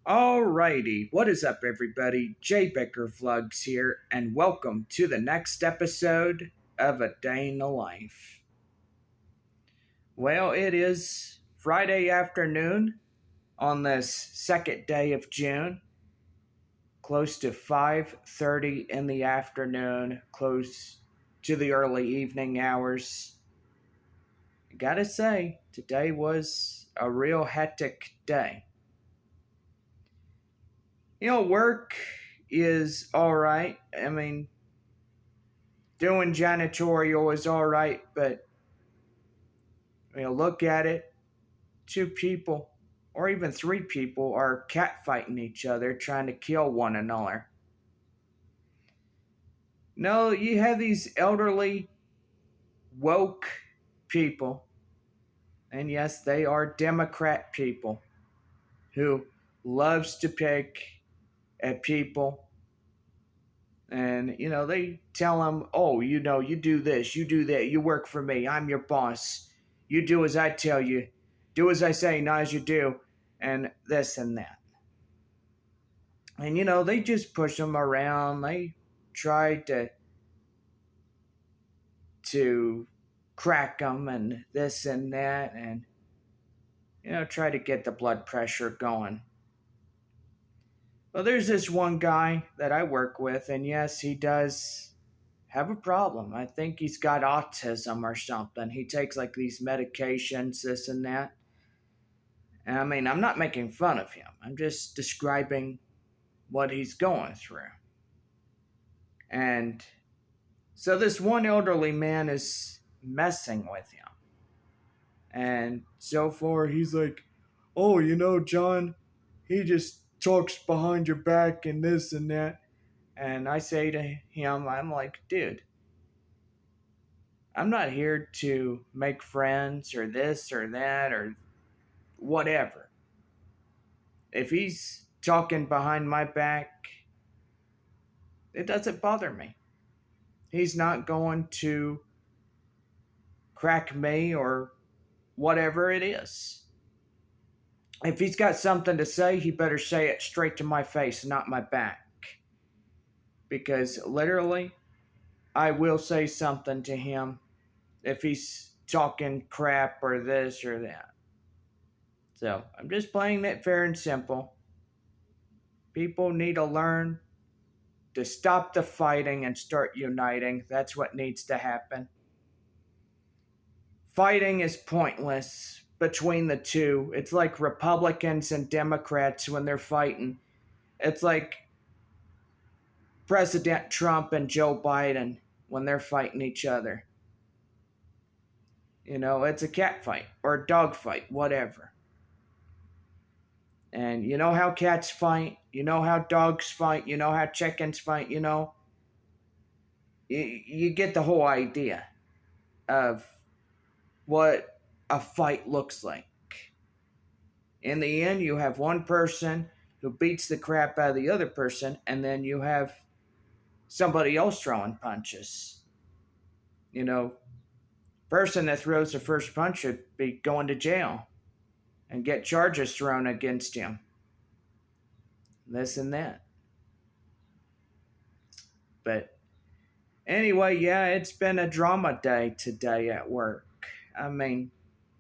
Alrighty, what is up, everybody? Jay Becker Vlogs here, and welcome to the next episode of A Day in the Life. Well, it is Friday afternoon on this second day of June, close to 5:30 in the afternoon, close to the early evening hours. I gotta say, today was a real hectic day. Work is alright. I mean, doing janitorial is alright, but look at it. Two people, or even three people, are catfighting each other, trying to kill one another. No, you have these elderly, woke people, and yes, they are Democrat people who loves to pick at people. And, they tell them, oh, you do this, you do that, you work for me, I'm your boss. You do as I tell you, do as I say, not as you do, and this and that. And, they just push them around. They try to crack them and this and that, and, try to get the blood pressure going. Well, there's this one guy that I work with, and yes, he does have a problem. I think he's got autism or something. He takes like these medications, this and that. And I mean, I'm not making fun of him. I'm just describing what he's going through. And so this one elderly man is messing with him. And so far, he's like, oh, John, he just talks behind your back and this and that. And I say to him, I'm like, dude, I'm not here to make friends or this or that or whatever. If he's talking behind my back, it doesn't bother me. He's not going to crack me or whatever it is. If he's got something to say, he better say it straight to my face, not my back. Because literally, I will say something to him if he's talking crap or this or that. So I'm just playing it fair and simple. People need to learn to stop the fighting and start uniting. That's what needs to happen. Fighting is pointless between the two. It's like Republicans and Democrats when they're fighting. It's like President Trump and Joe Biden when they're fighting each other. It's a cat fight or a dog fight, whatever. And you know how cats fight, you know how dogs fight, you know how chickens fight, you get the whole idea of what a fight looks like. In the end, you have one person who beats the crap out of the other person, and then you have somebody else throwing punches. Person that throws the first punch should be going to jail and get charges thrown against him. This and that. But anyway, yeah, it's been a drama day today at work. I mean,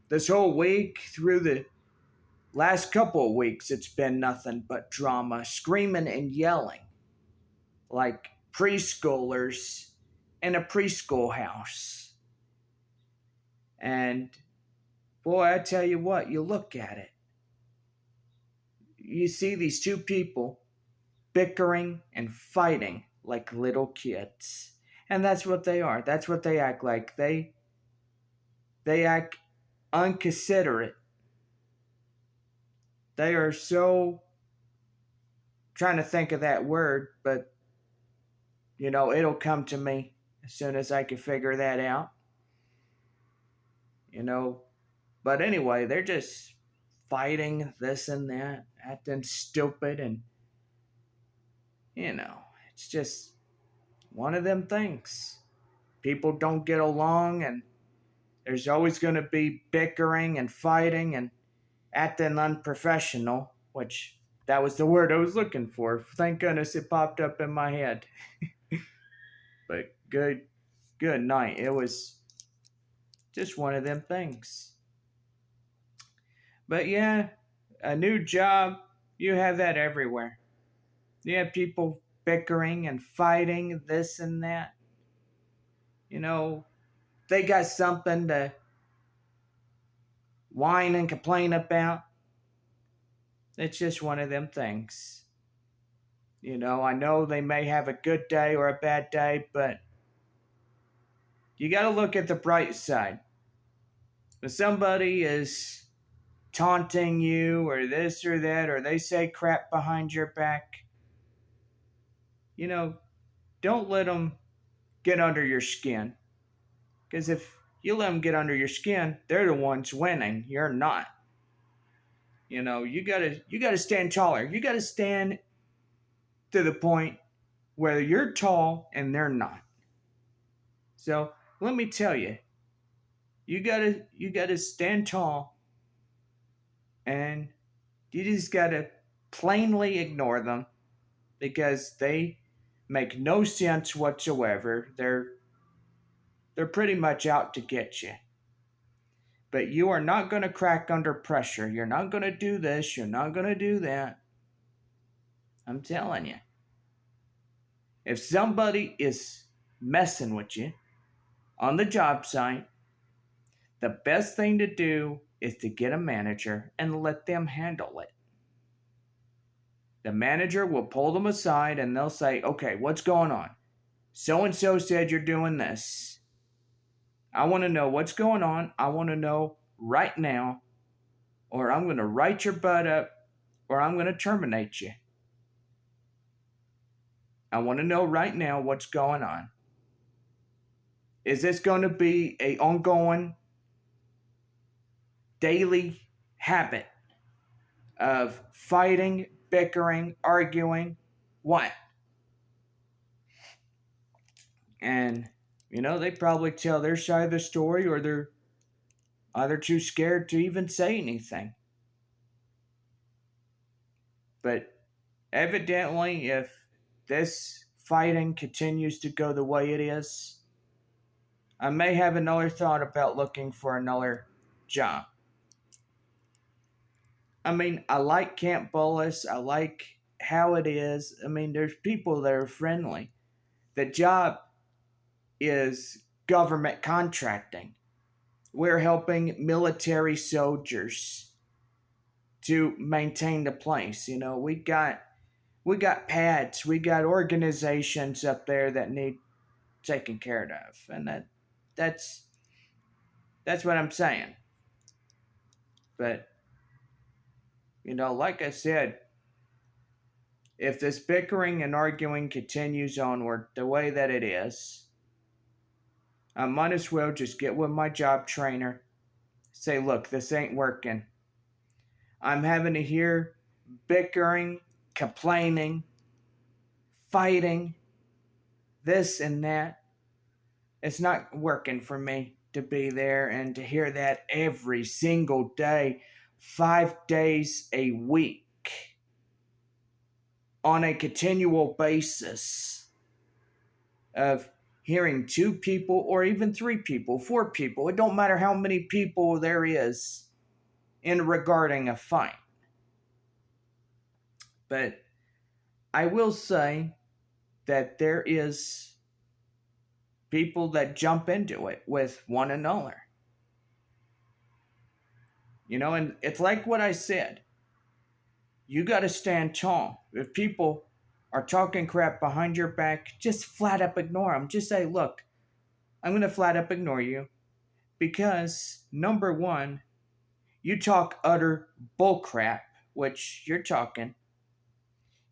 this whole week through the last couple of weeks, it's been nothing but drama, screaming and yelling like preschoolers in a preschool house. And boy, I tell you what, you look at it. You see these two people bickering and fighting like little kids. And that's what they are. That's what they act like. They act unconsiderate. They are so trying to think of that word, but it'll come to me as soon as I can figure that out. But anyway, they're just fighting this and that, acting stupid, and it's just one of them things. People don't get along, and there's always going to be bickering and fighting and acting unprofessional, which That was the word I was looking for. Thank goodness it popped up in my head. But good night. It was just one of them things. But yeah, a new job, you have that everywhere. You have people bickering and fighting this and that. You know, they got something to whine and complain about. It's just one of them things. I know they may have a good day or a bad day, but you got to look at the bright side. If somebody is taunting you or this or that, or they say crap behind your back, you know, don't let them get under your skin. Because if you let them get under your skin, they're the ones winning. You're not. You gotta stand taller. You gotta stand to the point where you're tall and they're not. So let me tell you, you gotta stand tall, and you just gotta plainly ignore them because they make no sense whatsoever. They're pretty much out to get you. But you are not going to crack under pressure. You're not going to do this. You're not going to do that. I'm telling you. If somebody is messing with you on the job site, the best thing to do is to get a manager and let them handle it. The manager will pull them aside and they'll say, okay, what's going on? So and so said you're doing this. I want to know what's going on. I want to know right now, or I'm going to write your butt up, or I'm going to terminate you. I want to know right now what's going on. Is this going to be an ongoing daily habit of fighting, bickering, arguing? What? And, they probably tell their side of the story, or they're either too scared to even say anything. But evidently, if this fighting continues to go the way it is, I may have another thought about looking for another job. I mean, I like Camp Bullis. I like how it is. I mean, there's people that are friendly. The job is government contracting. We're helping military soldiers to maintain the place. We got pads. We got organizations up there that need taken care of, and that's what I'm saying. But like I said, if this bickering and arguing continues onward the way that it is, I might as well just get with my job trainer, say, look, this ain't working. I'm having to hear bickering, complaining, fighting, this and that. It's not working for me to be there and to hear that every single day, 5 days a week, on a continual basis of hearing 2 people or even 3 people, 4 people. It don't matter how many people there is in regarding a fight. But I will say that there is people that jump into it with one another. And it's like what I said. You got to stand tall. If people are talking crap behind your back, just flat up ignore them. Just say, look, I'm going to flat up ignore you because, number one, you talk utter bullcrap, which you're talking.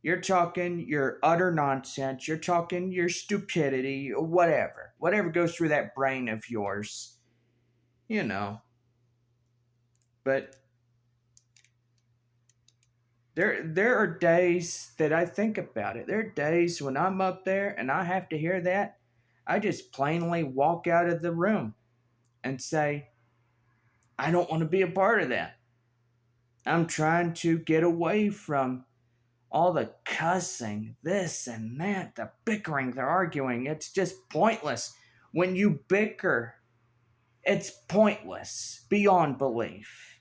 You're talking your utter nonsense. You're talking your stupidity, whatever. Whatever goes through that brain of yours. But there are days that I think about it. There are days when I'm up there and I have to hear that. I just plainly walk out of the room and say, I don't want to be a part of that. I'm trying to get away from all the cussing, this and that, the bickering, the arguing, it's just pointless. When you bicker, it's pointless beyond belief.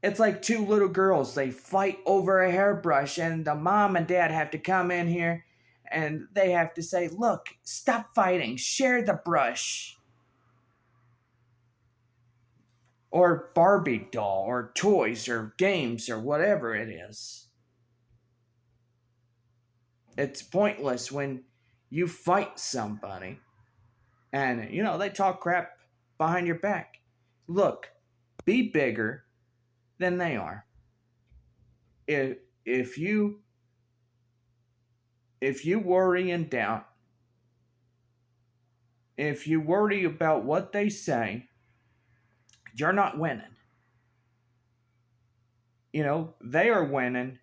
It's like two little girls, they fight over a hairbrush, and the mom and dad have to come in here and they have to say, look, stop fighting, share the brush. Or Barbie doll, or toys, or games, or whatever it is. It's pointless when you fight somebody and, they talk crap behind your back. Look, be bigger than they are. If you worry and doubt, if you worry about what they say, you're not winning. They are winning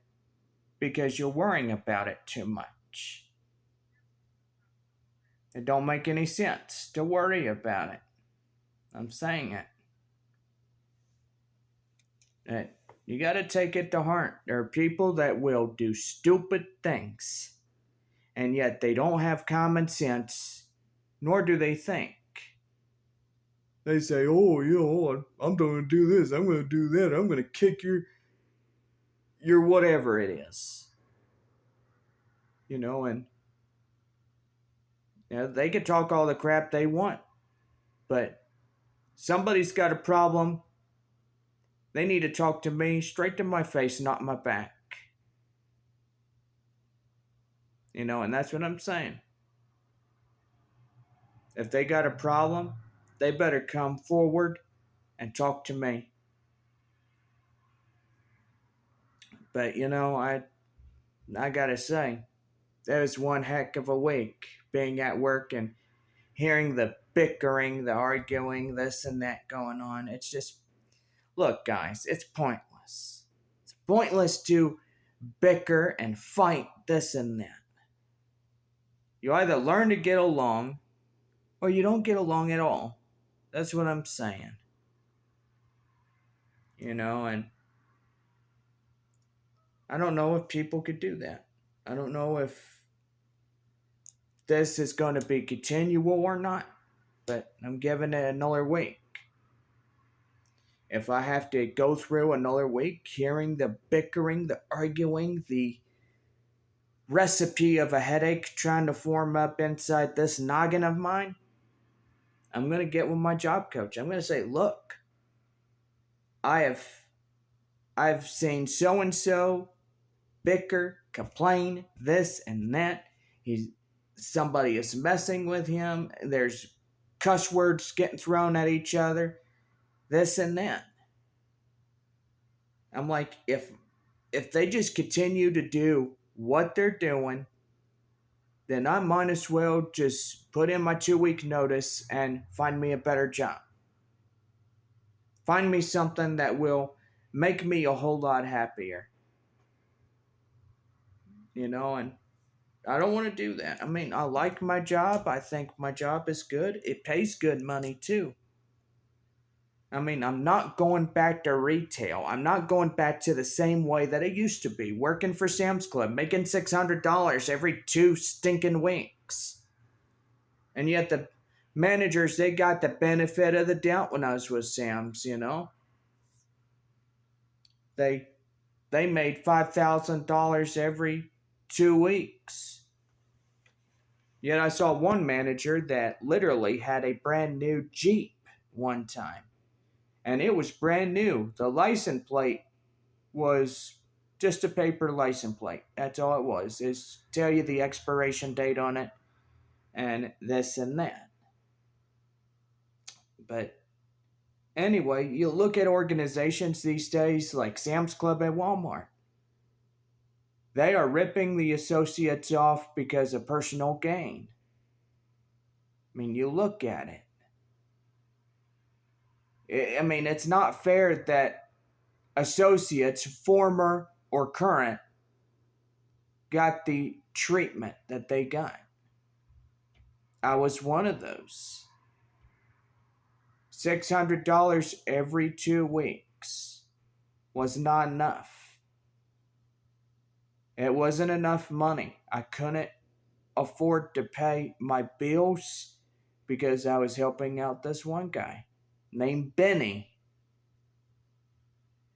because you're worrying about it too much. It don't make any sense to worry about it. I'm saying it. You got to take it to heart. There are people that will do stupid things, and yet they don't have common sense, nor do they think. They say, oh, I'm going to do this, I'm going to do that, I'm going to kick your whatever it is. And they can talk all the crap they want, but somebody's got a problem. They need to talk to me straight to my face, not my back. And that's what I'm saying. If they got a problem, they better come forward and talk to me. But I gotta say, that was one heck of a week, being at work and hearing the bickering, the arguing, this and that going on. It's just, look, guys, it's pointless. It's pointless to bicker and fight this and that. You either learn to get along or you don't get along at all. That's what I'm saying. And I don't know if people could do that. I don't know if this is going to be continual or not, but I'm giving it another week. If I have to go through another week hearing the bickering, the arguing, the recipe of a headache trying to form up inside this noggin of mine, I'm going to get with my job coach. I'm going to say, look, I've seen so-and-so bicker, complain, this and that. Somebody is messing with him. There's cuss words getting thrown at each other, this and that. I'm like, if they just continue to do what they're doing, then I might as well just put in my 2-week notice and find me a better job. Find me something that will make me a whole lot happier. And I don't want to do that. I mean, I like my job. I think my job is good. It pays good money too. I mean, I'm not going back to retail. I'm not going back to the same way that it used to be, working for Sam's Club, making $600 every 2 stinking weeks. And yet the managers, they got the benefit of the doubt when I was with Sam's, They made $5,000 every 2 weeks. Yet I saw one manager that literally had a brand new Jeep one time. And it was brand new. The license plate was just a paper license plate. That's all it was. It's tell you the expiration date on it and this and that. But anyway, you look at organizations these days like Sam's Club and Walmart. They are ripping the associates off because of personal gain. I mean, you look at it. I mean, it's not fair that associates, former or current, got the treatment that they got. I was one of those. $600 every 2 weeks was not enough. It wasn't enough money. I couldn't afford to pay my bills because I was helping out this one guy named Benny.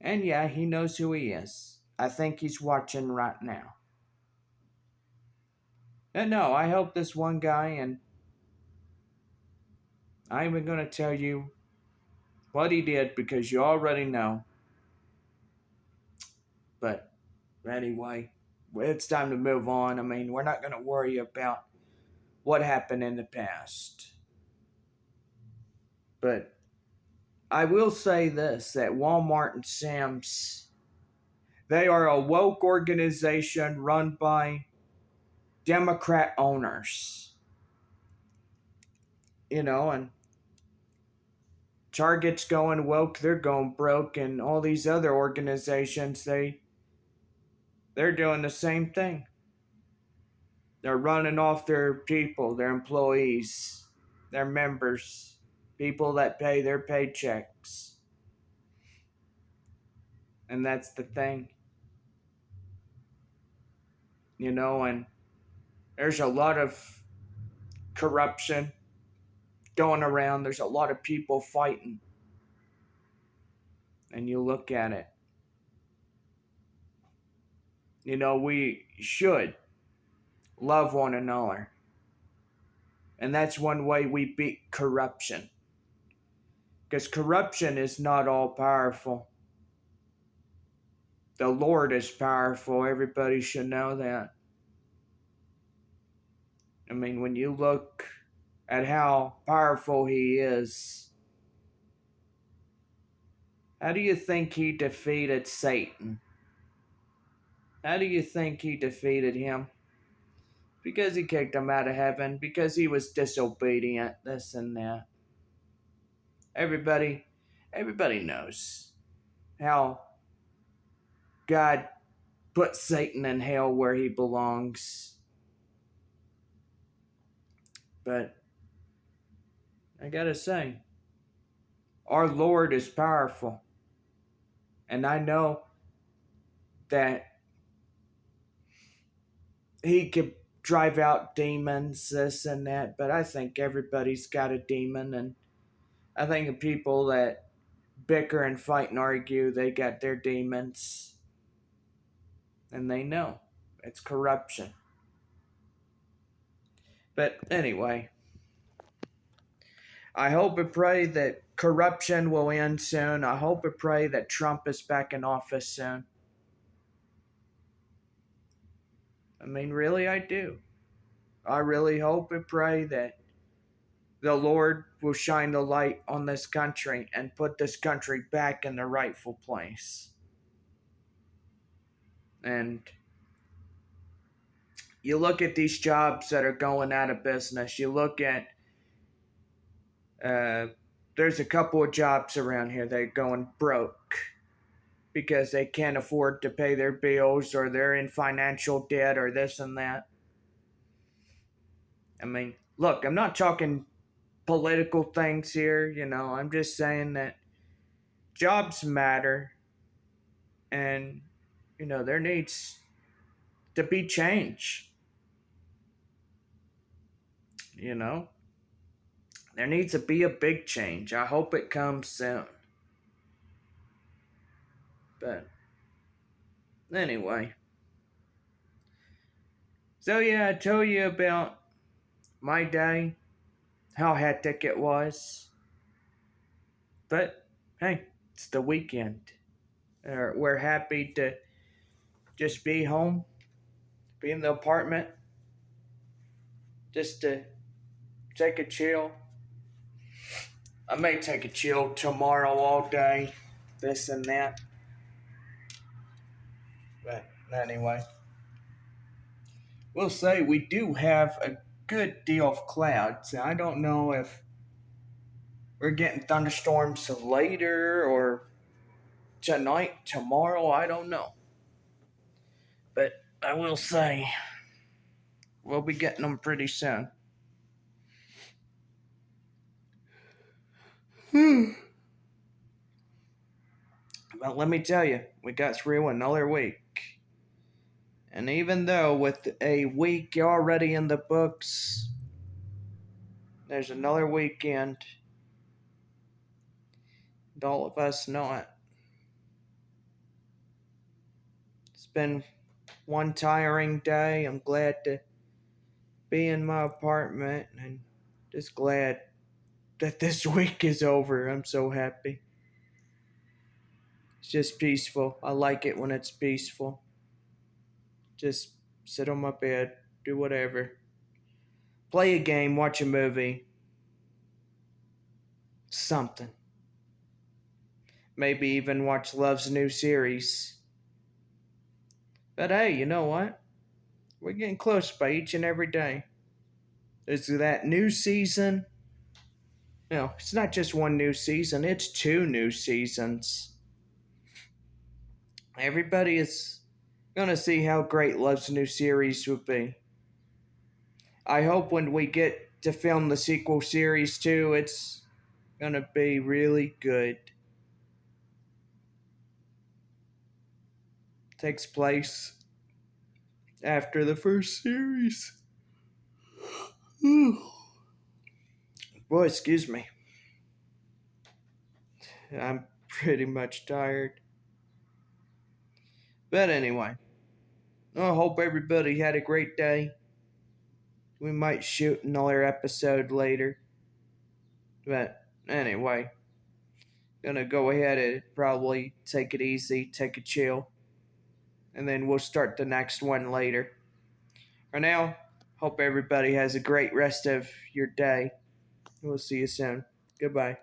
And yeah, he knows who he is. I think he's watching right now. And no, I helped this one guy, and I ain't even gonna tell you what he did because you already know. But anyway, it's time to move on. I mean, we're not gonna worry about what happened in the past. But I will say this that Walmart and Sam's, they are a woke organization run by Democrat owners. And Target's going woke, they're going broke, and all these other organizations, they're doing the same thing. They're running off their people, their employees, their members, people that pay their paychecks. And that's the thing. And there's a lot of corruption going around. There's a lot of people fighting. And you look at it. We should love one another. And that's one way we beat corruption. Because corruption is not all powerful. The Lord is powerful. Everybody should know that. I mean, when you look at how powerful He is, how do you think He defeated Satan? How do you think He defeated him? Because He kicked him out of heaven, because he was disobedient, this and that. Everybody knows how God put Satan in hell where he belongs. But I gotta say, our Lord is powerful. And I know that He could drive out demons, this and that, but I think everybody's got a demon, and I think the people that bicker and fight and argue, they got their demons. And they know it's corruption. But anyway, I hope and pray that corruption will end soon. I hope and pray that Trump is back in office soon. I mean, really, I do. I really hope and pray that the Lord will shine the light on this country and put this country back in the rightful place. And you look at these jobs that are going out of business. You look at, there's a couple of jobs around here that are going broke because they can't afford to pay their bills, or they're in financial debt, or this and that. I mean, look, I'm not talking political things here, I'm just saying that jobs matter, and, there needs to be change. There needs to be a big change. I hope it comes soon. But anyway. So yeah, I told you about my day, how hectic it was. But hey, it's the weekend. We're happy to just be home, be in the apartment, just to take a chill. I may take a chill tomorrow all day, this and that. But anyway, we'll say we do have a good deal of clouds. I don't know if we're getting thunderstorms later or tonight, tomorrow, I don't know. But I will say we'll be getting them pretty soon. But let me tell you, we got through another week. And even though with a week already in the books, there's another weekend, and all of us know it. It's been one tiring day. I'm glad to be in my apartment and just glad that this week is over. I'm so happy. It's just peaceful. I like it when it's peaceful. Just sit on my bed, do whatever. Play a game, watch a movie, something. Maybe even watch Love's new series. But hey, you know what? We're getting close by each and every day. There's that new season. No, it's not just one new season, it's two new seasons. Everybody is gonna see how great Love's new series would be. I hope when we get to film the sequel series too, it's gonna be really good. Takes place after the first series. Boy, excuse me. I'm pretty much tired. But anyway, I hope everybody had a great day. We might shoot another episode later. But anyway, gonna go ahead and probably take it easy, take a chill, and then we'll start the next one later. For now, hope everybody has a great rest of your day. We'll see you soon. Goodbye.